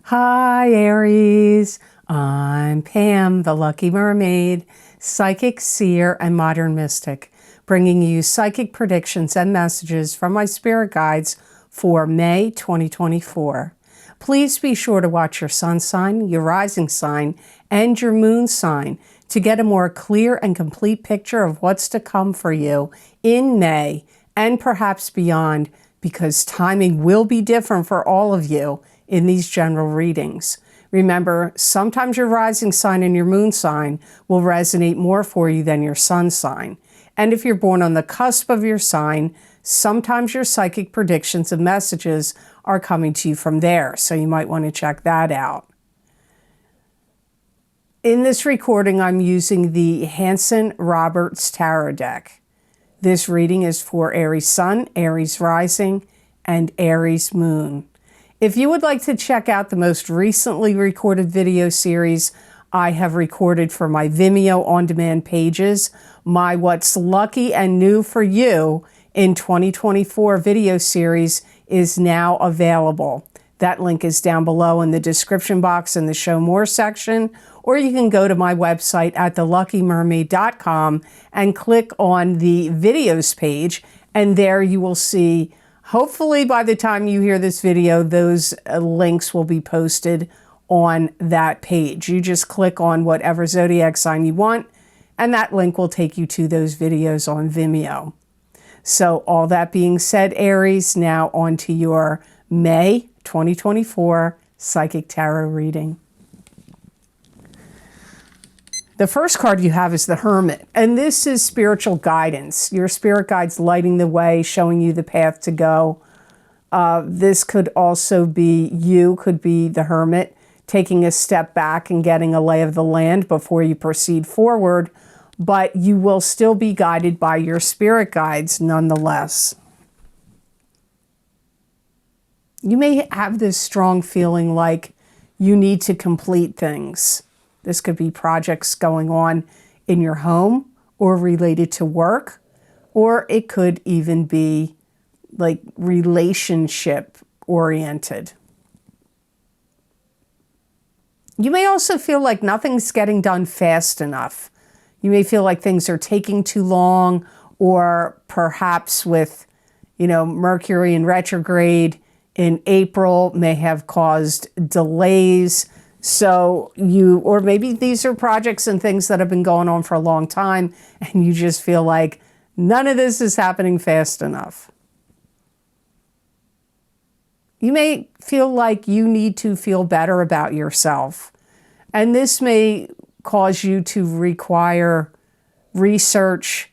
Hi Aries, I'm Pam, the Lucky Mermaid, psychic, seer, and modern mystic, bringing you psychic predictions and messages from my spirit guides for May 2024. Please be sure to watch your sun sign, your rising sign, and your moon sign to get a more clear and complete picture of what's to come for you in May and perhaps beyond, because timing will be different for all of you in these general readings. Remember, sometimes your rising sign and your moon sign will resonate more for you than your sun sign. And if you're born on the cusp of your sign, sometimes your psychic predictions and messages are coming to you from there, so you might want to check that out. In this recording, I'm using the Hanson-Roberts Tarot deck. This reading is for Aries Sun, Aries Rising, and Aries Moon. If you would like to check out the most recently recorded video series I have recorded for my Vimeo on-demand pages, my What's Lucky and New for You in 2024 video series is now available. That link is down below in the description box in the Show More section, or you can go to my website at theluckymermaid.com and click on the videos page, and there you will see, hopefully by the time you hear this video, those links will be posted on that page. You just click on whatever zodiac sign you want, and that link will take you to those videos on Vimeo. So all that being said, Aries, now on to your May 2024 Psychic Tarot reading. The first card you have is the Hermit, and this is spiritual guidance. Your spirit guides lighting the way, showing you the path to go. This could also be you, could be the Hermit, taking a step back and getting a lay of the land before you proceed forward, but you will still be guided by your spirit guides nonetheless. You may have this strong feeling like you need to complete things. This could be projects going on in your home or related to work, or it could even be like relationship oriented. You may also feel like nothing's getting done fast enough. You may feel like things are taking too long, or perhaps with, Mercury in retrograde in April may have caused delays. So or maybe these are projects and things that have been going on for a long time, and you just feel like none of this is happening fast enough. You may feel like you need to feel better about yourself, and this may cause you to require research,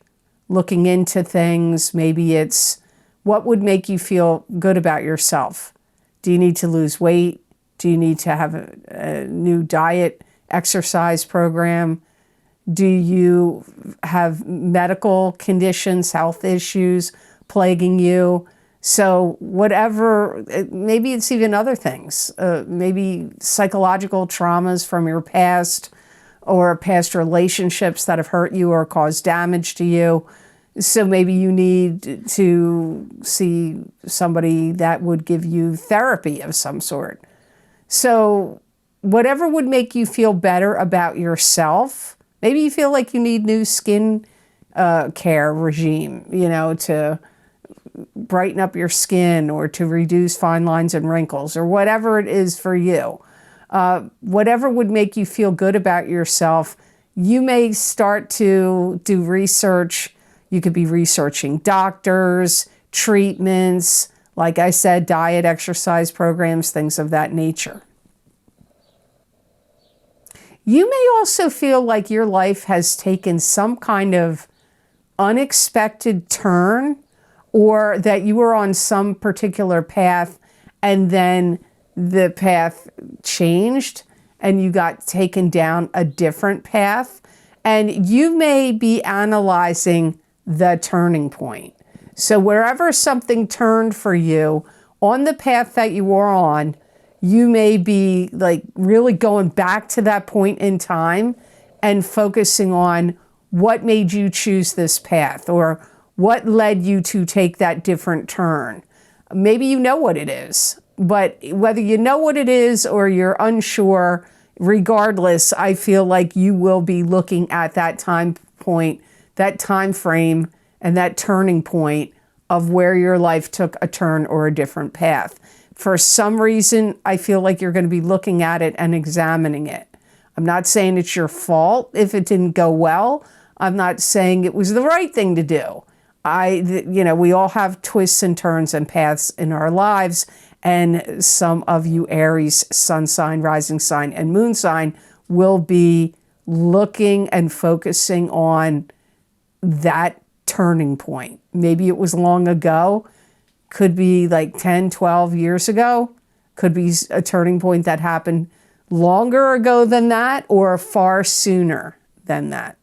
looking into things. Maybe it's what would make you feel good about yourself. Do you need to lose weight? Do you need to have a new diet, exercise program? Do you have medical conditions, health issues plaguing you? So whatever, maybe it's even other things, maybe psychological traumas from your past, or past relationships that have hurt you or caused damage to you. So maybe you need to see somebody that would give you therapy of some sort. So whatever would make you feel better about yourself. Maybe you feel like you need new skin care regime, to brighten up your skin or to reduce fine lines and wrinkles, or whatever it is for you. Whatever would make you feel good about yourself, you may start to do research. You could be researching doctors, treatments, like I said, diet, exercise programs, things of that nature. You may also feel like your life has taken some kind of unexpected turn, or that you were on some particular path and then the path changed and you got taken down a different path. And you may be analyzing the turning point. So wherever something turned for you on the path that you were on, you may be like really going back to that point in time and focusing on what made you choose this path, or what led you to take that different turn. Maybe you know what it is. But whether you know what it is or you're unsure, regardless, I feel like you will be looking at that time point, that time frame, and that turning point of where your life took a turn or a different path. For some reason, I feel like you're going to be looking at it and examining it. I'm not saying it's your fault if it didn't go well. I'm not saying it was the right thing to do. We all have twists and turns and paths in our lives, and some of you Aries, sun sign, rising sign, and moon sign will be looking and focusing on that turning point. Maybe it was long ago, could be like 10, 12 years ago, could be a turning point that happened longer ago than that or far sooner than that.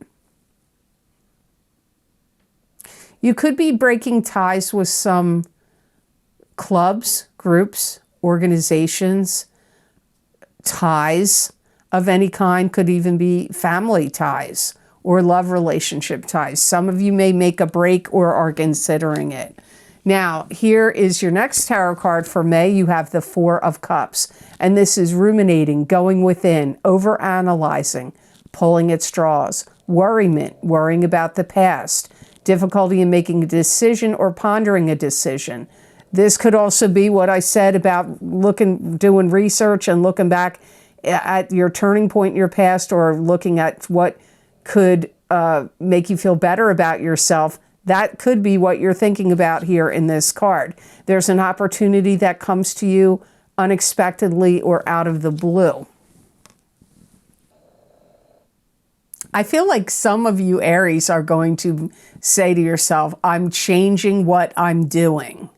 You could be breaking ties with some clubs, groups, organizations, ties of any kind, could even be family ties or love relationship ties. Some of you may make a break or are considering it. Now, here is your next tarot card for May. You have the Four of Cups, and this is ruminating, going within, overanalyzing, pulling at straws, worriment, worrying about the past, difficulty in making a decision or pondering a decision. This could also be what I said about doing research and looking back at your turning point in your past, or looking at what could make you feel better about yourself. That could be what you're thinking about here in this card. There's an opportunity that comes to you unexpectedly or out of the blue. I feel like some of you Aries are going to say to yourself, I'm changing what I'm doing.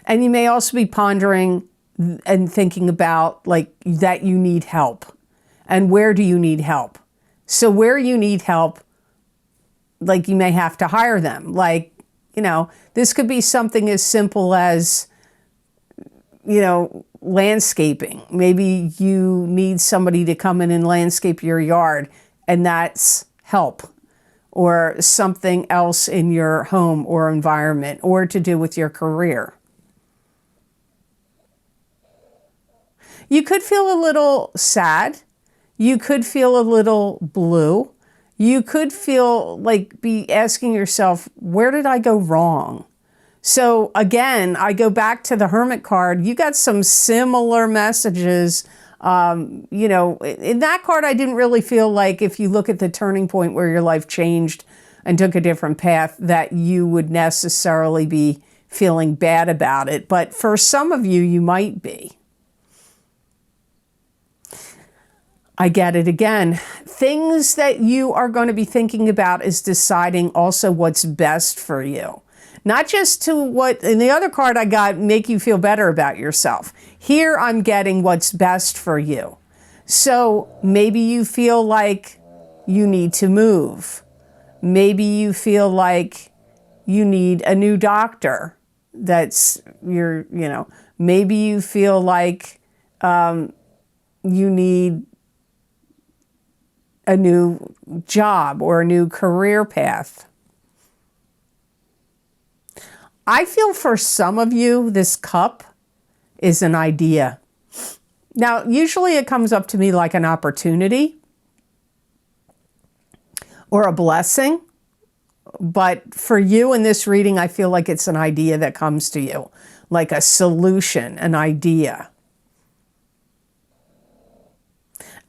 And you may also be pondering and thinking about like that you need help. And where do you need help? So where you need help, like you may have to hire them. Like, this could be something as simple as, landscaping. Maybe you need somebody to come in and landscape your yard, and that's help. Or something else in your home or environment, or to do with your career. You could feel a little sad. You could feel a little blue. You could feel like be asking yourself, where did I go wrong? So again, I go back to the Hermit card. You got some similar messages. In that card, I didn't really feel like if you look at the turning point where your life changed and took a different path, that you would necessarily be feeling bad about it. But for some of you, you might be. I get it again. Things that you are going to be thinking about is deciding also what's best for you. Not just to what, in the other card I got, make you feel better about yourself. Here I'm getting what's best for you. So maybe you feel like you need to move. Maybe you feel like you need a new doctor. Maybe you feel like you need a new job or a new career path. I feel for some of you, this cup is an idea. Now, usually it comes up to me like an opportunity or a blessing. But for you in this reading, I feel like it's an idea that comes to you, like a solution, an idea.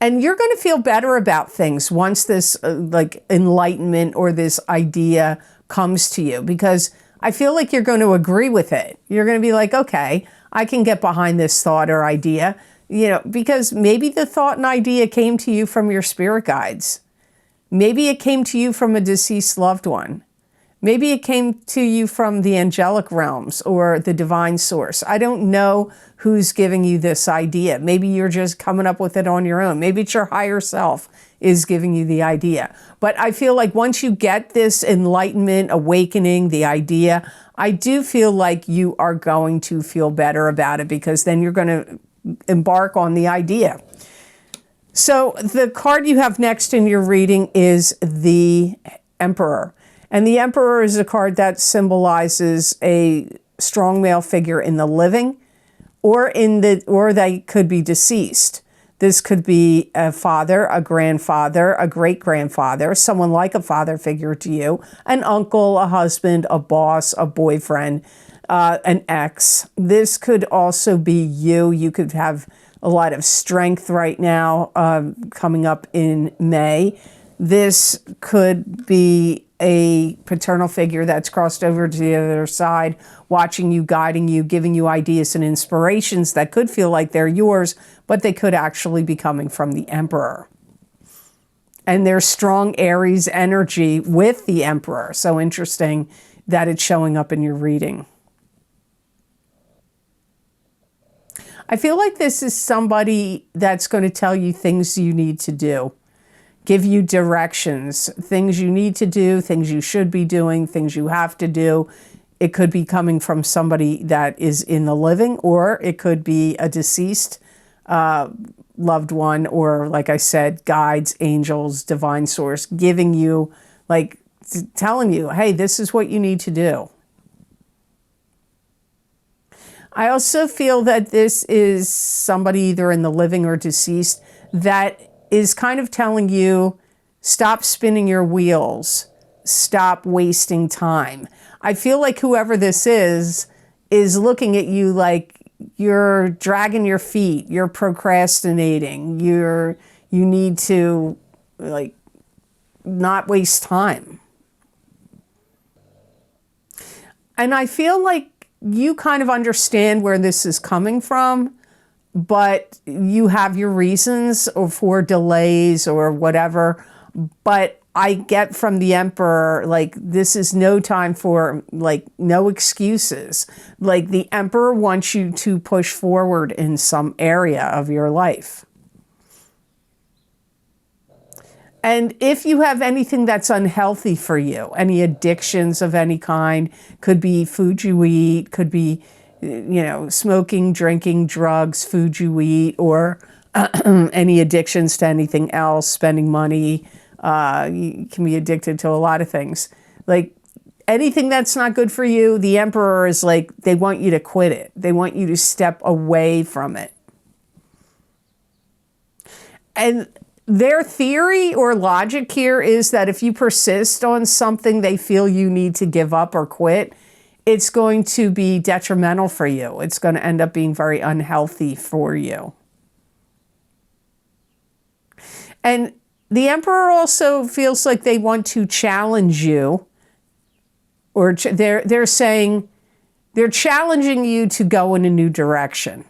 And you're going to feel better about things once this enlightenment or this idea comes to you, because I feel like you're going to agree with it. You're going to be like, okay, I can get behind this thought or idea, because maybe the thought and idea came to you from your spirit guides. Maybe it came to you from a deceased loved one. Maybe it came to you from the angelic realms or the divine source. I don't know who's giving you this idea. Maybe you're just coming up with it on your own. Maybe it's your higher self is giving you the idea. But I feel like once you get this enlightenment, awakening, the idea, I do feel like you are going to feel better about it, because then you're going to embark on the idea. So the card you have next in your reading is the Emperor. And the Emperor is a card that symbolizes a strong male figure in the living, or they could be deceased. This could be a father, a grandfather, a great-grandfather, someone like a father figure to you, an uncle, a husband, a boss, a boyfriend, an ex. This could also be you. You could have a lot of strength right now coming up in May. This could be a paternal figure that's crossed over to the other side, watching you, guiding you, giving you ideas and inspirations that could feel like they're yours, but they could actually be coming from the Emperor. And there's strong Aries energy with the Emperor. So interesting that it's showing up in your reading. I feel like this is somebody that's going to tell you things you need to do, give you directions, things you need to do, things you should be doing, things you have to do. It could be coming from somebody that is in the living, or it could be a deceased loved one, or like I said, guides, angels, divine source, giving you, like telling you, hey, this is what you need to do. I also feel that this is somebody either in the living or deceased that is kind of telling you, stop spinning your wheels, stop wasting time. I feel like whoever this is looking at you like you're dragging your feet, you're procrastinating, you need to like not waste time. And I feel like you kind of understand where this is coming from, but you have your reasons or for delays or whatever. But I get from the Emperor, like, this is no time for, like, no excuses. Like, the Emperor wants you to push forward in some area of your life. And if you have anything that's unhealthy for you, any addictions of any kind, could be food you eat, could be, you know, smoking, drinking, drugs, food you eat, or any addictions to anything else, spending money. You can be addicted to a lot of things. Like anything that's not good for you, the Emperor is like, they want you to quit it. They want you to step away from it. And their theory or logic here is that if you persist on something they feel you need to give up or quit, it's going to be detrimental for you. It's going to end up being very unhealthy for you. And the Emperor also feels like they want to challenge you, or they're saying they're challenging you to go in a new direction,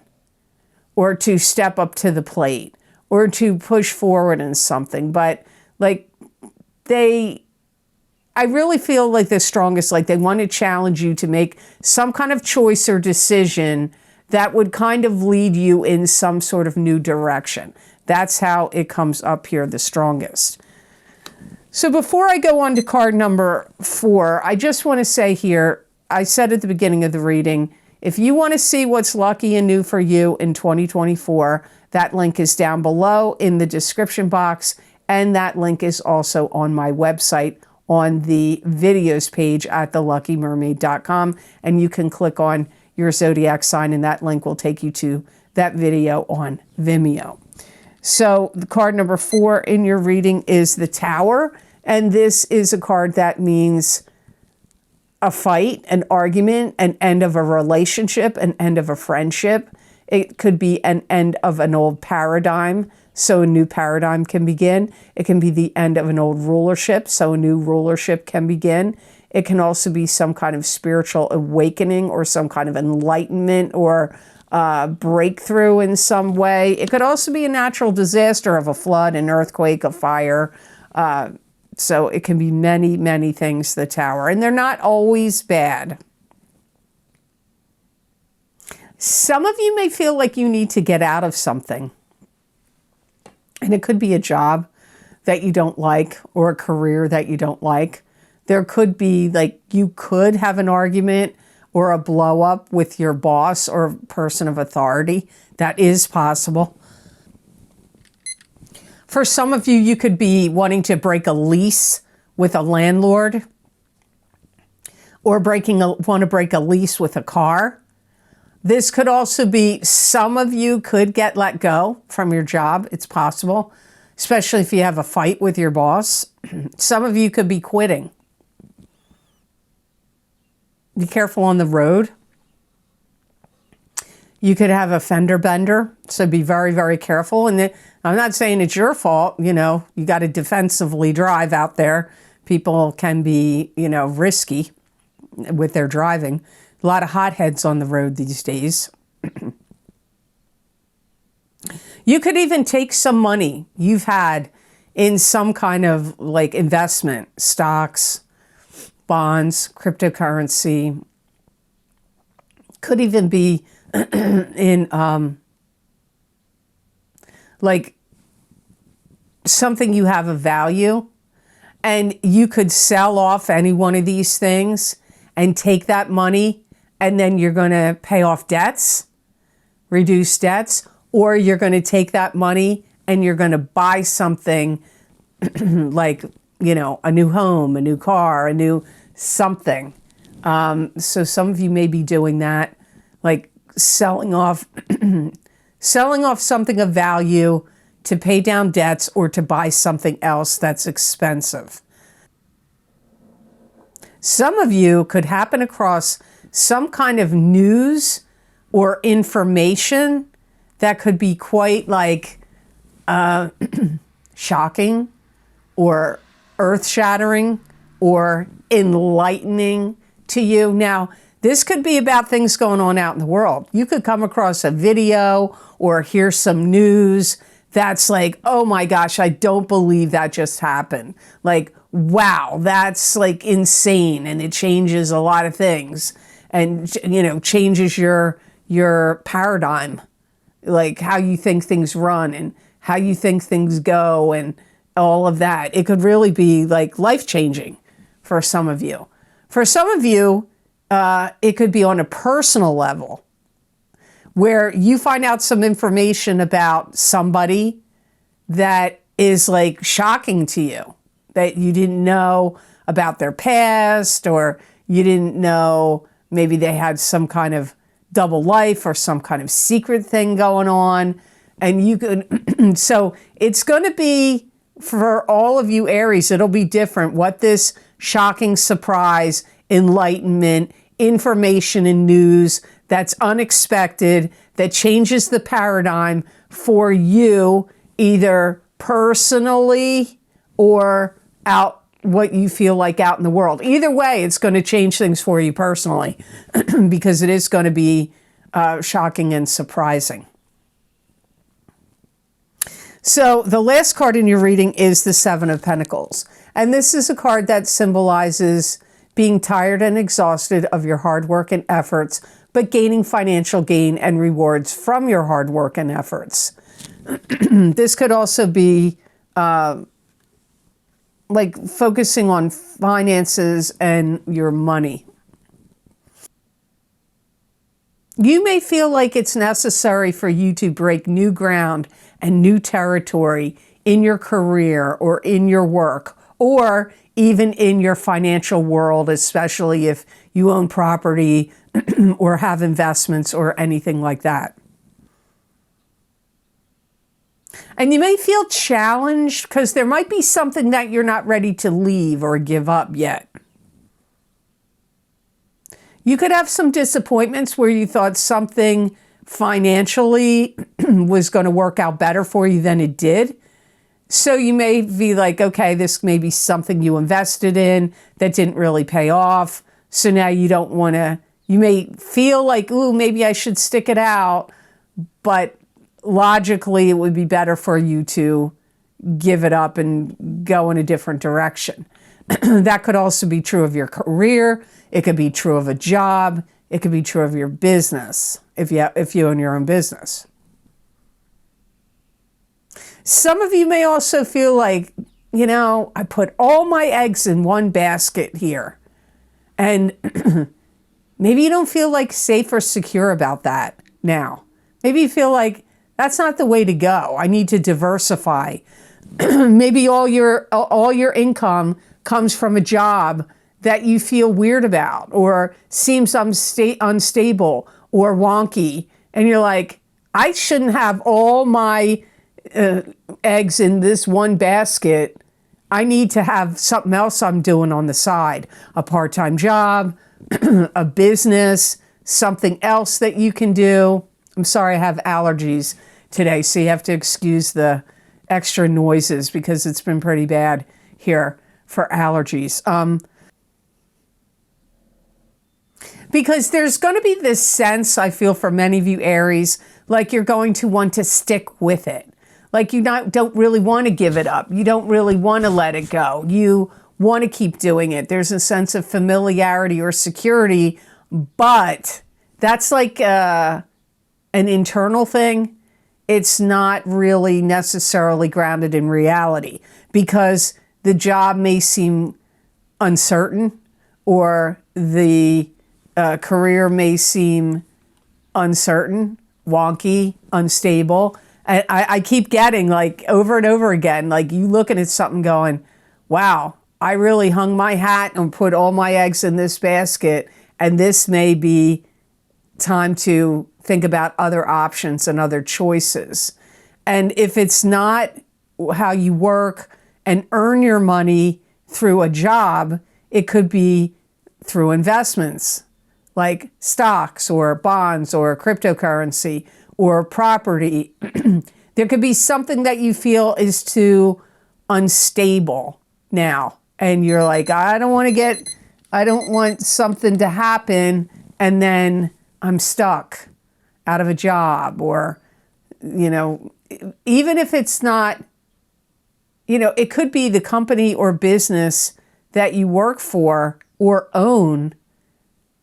or to step up to the plate, or to push forward in something. But like I really feel like the strongest, like they want to challenge you to make some kind of choice or decision that would kind of lead you in some sort of new direction. That's how it comes up here the strongest. So before I go on to card number 4, I just want to say here, I said at the beginning of the reading, if you want to see what's lucky and new for you in 2024, that link is down below in the description box, and that link is also on my website on the videos page at theluckymermaid.com, and you can click on your zodiac sign and that link will take you to that video on Vimeo. So the card number 4 in your reading is the Tower, and this is a card that means a fight, an argument, an end of a relationship, an end of a friendship. It could be an end of an old paradigm, so a new paradigm can begin. It can be the end of an old rulership, so a new rulership can begin. It can also be some kind of spiritual awakening or some kind of enlightenment or breakthrough in some way. It could also be a natural disaster of a flood, an earthquake, a fire. So it can be many, many things, the Tower. And they're not always bad. Some of you may feel like you need to get out of something. And it could be a job that you don't like or a career that you don't like. There could be, like, you could have an argument or a blow up with your boss or person of authority. That is possible. For some of you, you could be wanting to break a lease with a landlord. or want to break a lease with a car. This could also be, some of you could get let go from your job. It's possible, especially if you have a fight with your boss. Some of you could be quitting. Be careful on the road. You could have a fender bender, so be very, very careful. And I'm not saying it's your fault. You know, you got to defensively drive out there. People can be, you know, risky with their driving. A lot of hotheads on the road these days. You could even take some money you've had in some kind of like investment, stocks, bonds, cryptocurrency. Could even be in like something you have of value, and you could sell off any one of these things and take that money, and then you're going to pay off debts, reduce debts, or you're going to take that money and you're going to buy something like, you know, a new home, a new car, a new something. So some of you may be doing that, like selling off something of value to pay down debts or to buy something else that's expensive. Some of you could happen across some kind of news or information that could be quite like shocking or earth-shattering or enlightening to you. Now, this could be about things going on out in the world. You could come across a video or hear some news that's like, oh my gosh, I don't believe that just happened. Like, wow, that's like insane, and it changes a lot of things, and you know, changes your paradigm, like how you think things run and how you think things go and all of that. It could really be like life-changing for some of you. For some of you, it could be on a personal level where you find out some information about somebody that is like shocking to you, that you didn't know about their past, or you didn't know maybe they had some kind of double life or some kind of secret thing going on. And you could, so it's going to be, for all of you Aries, it'll be different what this shocking surprise, enlightenment, information and news that's unexpected, that changes the paradigm for you, either personally or out what you feel like out in the world. Either way, it's going to change things for you personally because it is going to be shocking and surprising. So the last card in your reading is the Seven of Pentacles. And this is a card that symbolizes being tired and exhausted of your hard work and efforts, but gaining financial gain and rewards from your hard work and efforts. This could also be like focusing on finances and your money. You may feel like it's necessary for you to break new ground and new territory in your career or in your work, or even in your financial world, especially if you own property or have investments or anything like that. And you may feel challenged because there might be something that you're not ready to leave or give up yet. You could have some disappointments where you thought something financially was going to work out better for you than it did. So you may be like, okay, this may be something you invested in that didn't really pay off. So now you don't want to, you may feel like, ooh, maybe I should stick it out. But logically, it would be better for you to give it up and go in a different direction. That could also be true of your career. It could be true of a job. It could be true of your business if you own your own business. Some of you may also feel like, you know, I put all my eggs in one basket here. And maybe you don't feel like safe or secure about that now. Maybe you feel like that's not the way to go. I need to diversify. Maybe all your income comes from a job that you feel weird about or seems unstable or wonky. And you're like, I shouldn't have all my eggs in this one basket. I need to have something else I'm doing on the side, a part-time job, a business, something else that you can do. I'm sorry, I have allergies today, so you have to excuse the extra noises because it's been pretty bad here for allergies. Because there's going to be this sense, I feel, for many of you Aries, like you're going to want to stick with it. Like you don't really want to give it up. You don't really want to let it go. You want to keep doing it. There's a sense of familiarity or security, but that's like an internal thing. It's not really necessarily grounded in reality because the job may seem uncertain or the career may seem uncertain, wonky, unstable. I keep getting like over and over again, like you looking at something going, wow, I really hung my hat and put all my eggs in this basket. And this may be time to think about other options and other choices. And if it's not how you work and earn your money through a job, it could be through investments like stocks or bonds or cryptocurrency or property. There could be something that you feel is too unstable now. And you're like, I don't want something to happen and then I'm stuck out of a job. Or, you know, even if it's not, you know, it could be the company or business that you work for or own.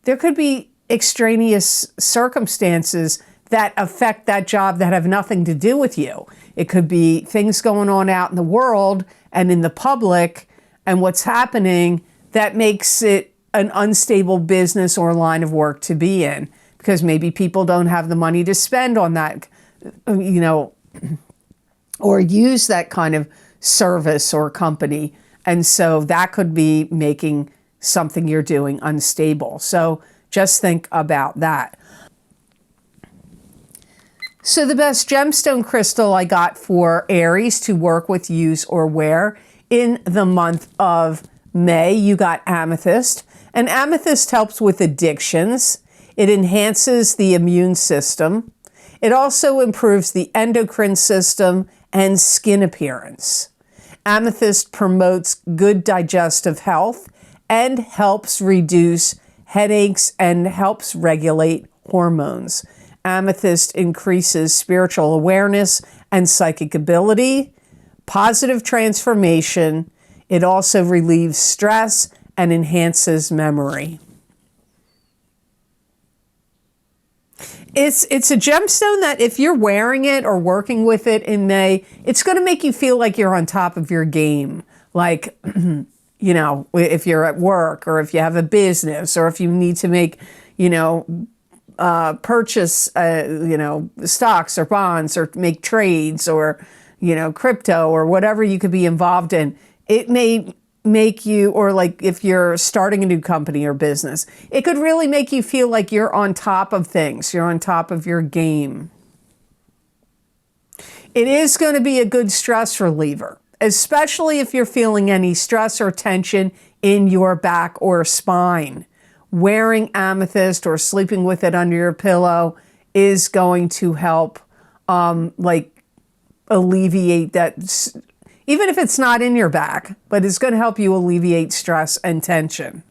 There could be extraneous circumstances that affect that job that have nothing to do with you. It could be things going on out in the world and in the public and what's happening that makes it an unstable business or line of work to be in because maybe people don't have the money to spend on that, you know, or use that kind of service or company. And so that could be making something you're doing unstable. So just think about that. So the best gemstone crystal I got for Aries to work with, use, or wear in the month of May, you got amethyst. And amethyst helps with addictions. It enhances the immune system. It also improves the endocrine system and skin appearance. Amethyst promotes good digestive health and helps reduce headaches and helps regulate hormones. Amethyst increases spiritual awareness and psychic ability, positive transformation. It also relieves stress and enhances memory. It's a gemstone that if you're wearing it or working with it in May, it's going to make you feel like you're on top of your game. Like, you know, if you're at work or if you have a business or if you need to make, you know, purchase, you know, stocks or bonds or make trades or, you know, crypto or whatever you could be involved in. It may make you, or like if you're starting a new company or business, it could really make you feel like you're on top of things. You're on top of your game. It is going to be a good stress reliever, especially if you're feeling any stress or tension in your back or spine. Wearing amethyst or sleeping with it under your pillow is going to help like alleviate that, even if it's not in your back, but it's going to help you alleviate stress and tension.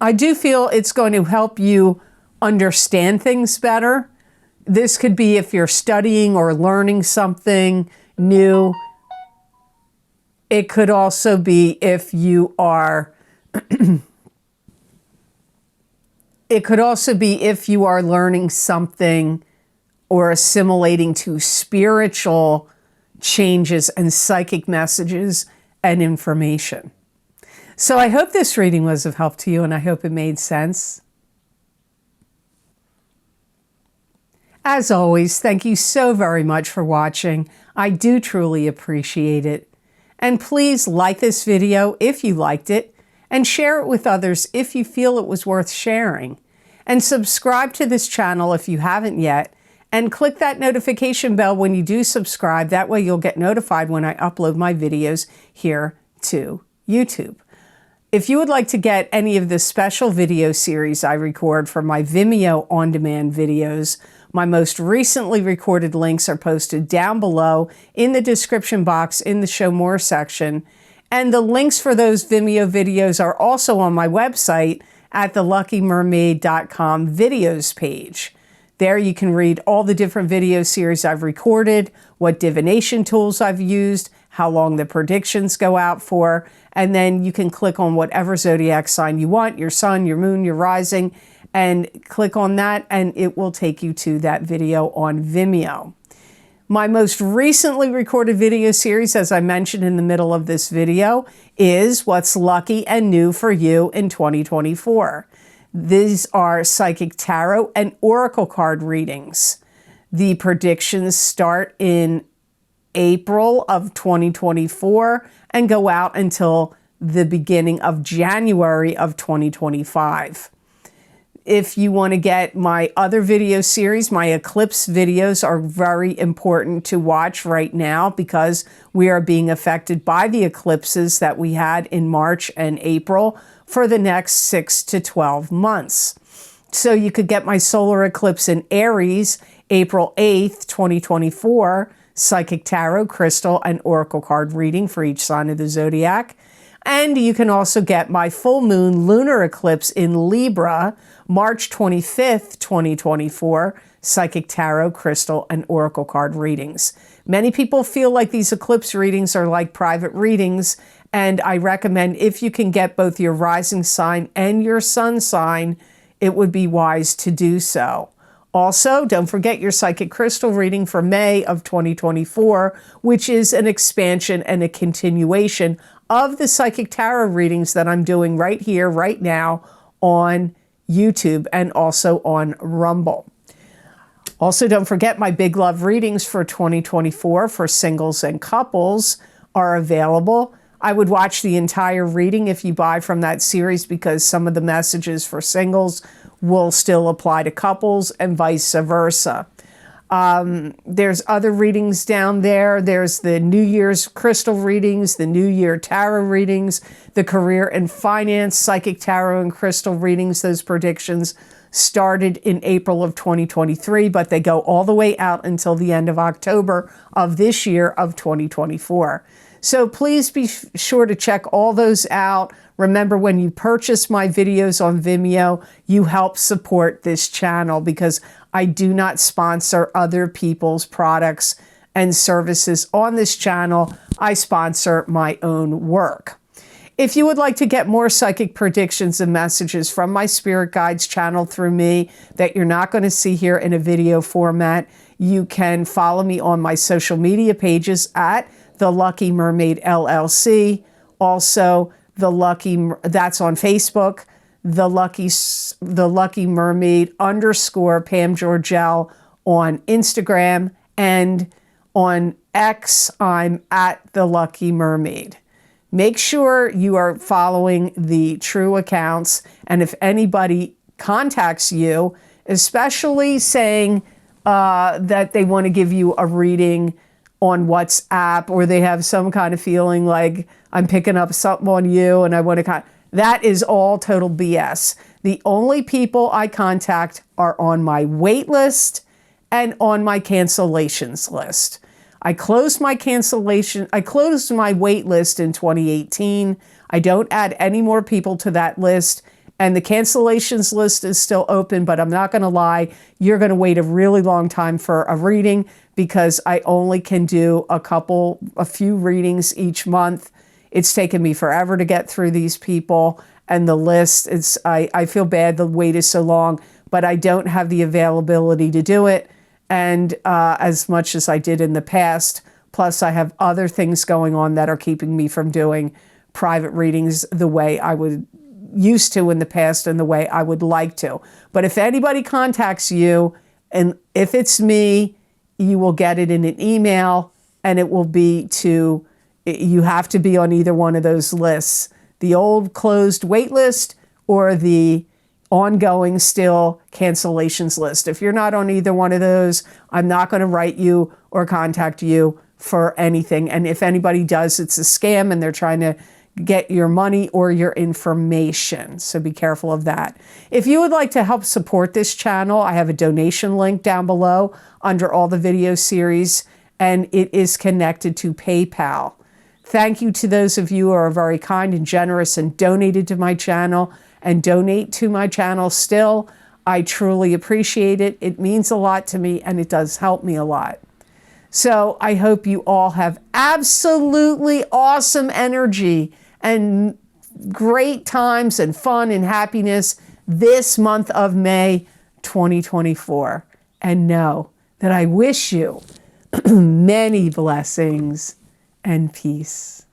I do feel it's going to help you understand things better. This could be if you're studying or learning something new. It could also be if you are learning something or assimilating to spiritual changes and psychic messages and information. So I hope this reading was of help to you, and I hope it made sense. As always, thank you so very much for watching. I do truly appreciate it. And please like this video if you liked it, and share it with others if you feel it was worth sharing. And subscribe to this channel if you haven't yet, and click that notification bell when you do subscribe. That way you'll get notified when I upload my videos here to YouTube. If you would like to get any of the special video series I record for my Vimeo on-demand videos, my most recently recorded links are posted down below in the description box in the Show More section. And the links for those Vimeo videos are also on my website at the luckymermaid.com videos page. There you can read all the different video series I've recorded, what divination tools I've used, how long the predictions go out for, and then you can click on whatever zodiac sign you want, your sun, your moon, your rising, and click on that and it will take you to that video on Vimeo. My most recently recorded video series, as I mentioned in the middle of this video, is What's Lucky and New for You in 2024. These are psychic tarot and oracle card readings. The predictions start in April of 2024 and go out until the beginning of January of 2025. If you want to get my other video series, my eclipse videos are very important to watch right now because we are being affected by the eclipses that we had in March and April for the next 6 to 12 months. So you could get my solar eclipse in Aries, April 8th, 2024, psychic tarot, crystal, and oracle card reading for each sign of the zodiac. And you can also get my full moon lunar eclipse in Libra, March 25th, 2024, psychic tarot, crystal, and oracle card readings. Many people feel like these eclipse readings are like private readings, and I recommend if you can get both your rising sign and your sun sign, it would be wise to do so. Also, don't forget your psychic crystal reading for May of 2024, which is an expansion and a continuation of the psychic tarot readings that I'm doing right here, right now on YouTube and also on Rumble. Also, don't forget my Big Love readings for 2024 for singles and couples are available. I would watch the entire reading if you buy from that series because some of the messages for singles will still apply to couples and vice versa. There's other readings down there. There's the New Year's crystal readings, the New Year tarot readings, the career and finance, psychic tarot and crystal readings. Those predictions started in April of 2023, but they go all the way out until the end of October of this year of 2024. So please be sure to check all those out. Remember, when you purchase my videos on Vimeo, you help support this channel because I do not sponsor other people's products and services on this channel. I sponsor my own work. If you would like to get more psychic predictions and messages from my spirit guides channel through me that you're not going to see here in a video format, you can follow me on my social media pages at the Lucky Mermaid LLC. Also, that's on Facebook, the Lucky Mermaid _ Pam Georgel on Instagram, and on X, I'm at the Lucky Mermaid. Make sure you are following the true accounts, and if anybody contacts you, especially saying that they want to give you a reading on WhatsApp, or they have some kind of feeling like I'm picking up something on you and I want to that is all total BS. The only people I contact are on my wait list and on my cancellations list. I closed my wait list in 2018. I don't add any more people to that list. And the cancellations list is still open, but I'm not going to lie, you're going to wait a really long time for a reading because I only can do a few readings each month. It's taken me forever to get through these people, and the list, I feel bad the wait is so long, but I don't have the availability to do it, and as much as I did in the past. Plus, I have other things going on that are keeping me from doing private readings the way I would used to in the past and the way I would like to. But if anybody contacts you, and if it's me, you will get it in an email, and it will be to You have to be on either one of those lists, the old closed wait list or the ongoing still cancellations list. If you're not on either one of those, I'm not going to write you or contact you for anything. And if anybody does, it's a scam and they're trying to get your money or your information. So be careful of that. If you would like to help support this channel, I have a donation link down below under all the video series, and it is connected to PayPal. Thank you to those of you who are very kind and generous and donated to my channel and donate to my channel still. I truly appreciate it. It means a lot to me and it does help me a lot. So I hope you all have absolutely awesome energy and great times and fun and happiness this month of May 2024. And know that I wish you many blessings and peace.